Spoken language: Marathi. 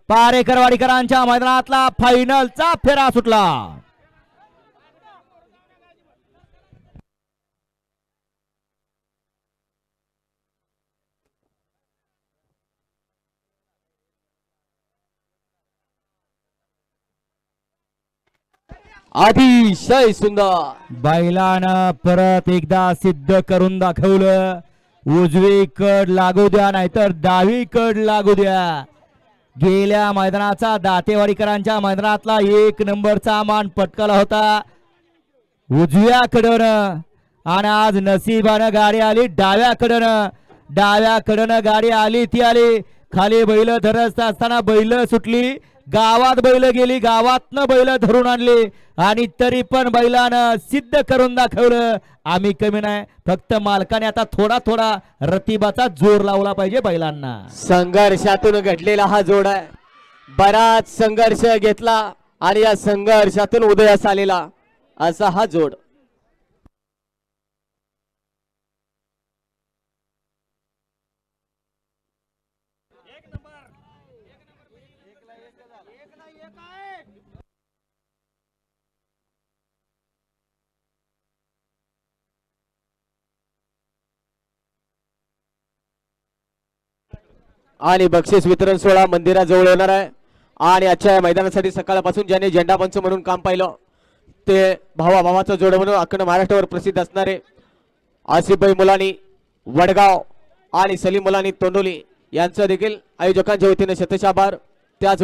पारेकरवाडीकरांच्या मैदानातला फायनलचा फेरा सुटला। अतिशय सुंदर बैलानं परत एकदा सिद्ध करून दाखवलं। उजवी कड लागू द्या नाहीतर डावी कड लागू द्या। गेल्या मैदानाचा दातेवाडीकरांच्या मैदानातला 1 नंबरचा मान पटकावला होता उजव्या कडनं, आणि आज नशिबानं गाडी आली डाव्या कडनं गाडी आली ती आली खाली। बैल धरत असताना बैल सुटली, गावात बैल गेली, गावातनं बैल धरून आणली, आणि तरी पण बैलानं सिद्ध करून दाखवलं आम्ही कमी नाही। फक्त मालकाने आता थोडा थोडा रतिबाचा जोर लावला पाहिजे बैलांना। संघर्षातून घडलेला हा जोड आहे। बराच संघर्ष घेतला आणि या संघर्षातून उदयास आलेला असा हा जोड। आणि बक्षीस वितरण सोहळा मंदिराजवळ होणार आहे। आणि आजच्या या मैदानासाठी सकाळपासून ज्याने झेंडा पंच म्हणून काम पाहिलं ते भावाचं जोड म्हणून अखंड महाराष्ट्रावर प्रसिद्ध असणारे आसिफभाई मुलानी वडगाव आणि सलीम मुलानी तोंडोली यांचं देखील आयोजकांच्या वतीने शतश आभार। त्याच